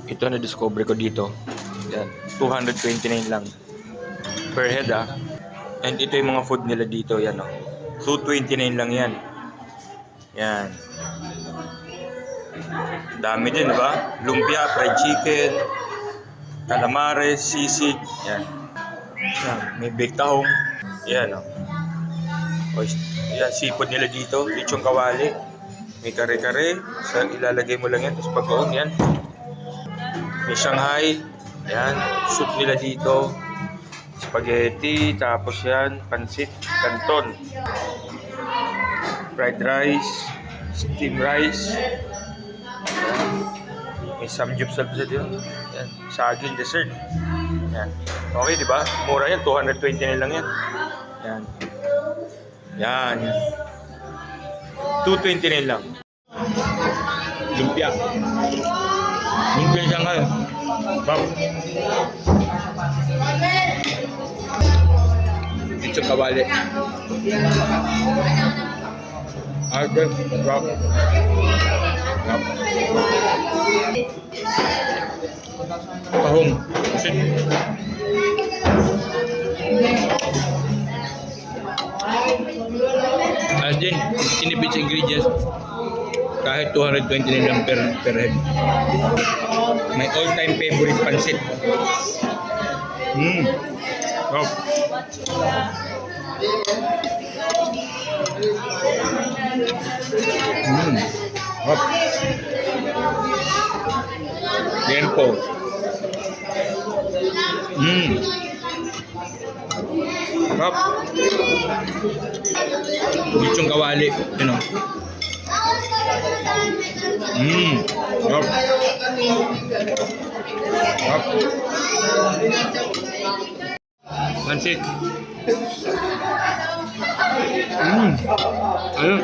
Ito na discover ko dito. Yan, 229 lang per head ah. And ito yung mga food nila dito, yan oh. 229 lang yan. Yan. Dami din, diba? Lumpia, fried chicken, calamares, sisig, yan. Yan, may baked tahong. Yan oh. Yan, seafood nila dito, lechong kawali. May kare-kare, ilalagay mo lang yan, tapos pagkaon yan. May Shanghai, yan, soup nila dito. Spaghetti, tapos yan, pansit, canton. Fried rice, steamed rice. Yan. May samgyupsal pa sa dito. Yan, saging dessert. Yan. Okay, di ba? Mura yan, 229 lang yan. Yan. Yan. 229 lang. Lumpia. Lumpia siya nga. Bam. Dito kawali. Okay. Drop. Drop. Tahong. Shit. As din, tinipid sa ingredients. Kahit 229 lang per head. My all-time favorite pansit. Oh. Hop. Tiempo. Hop. Lechong kawali, you know. Hop. Hop. Pansit. Ayun.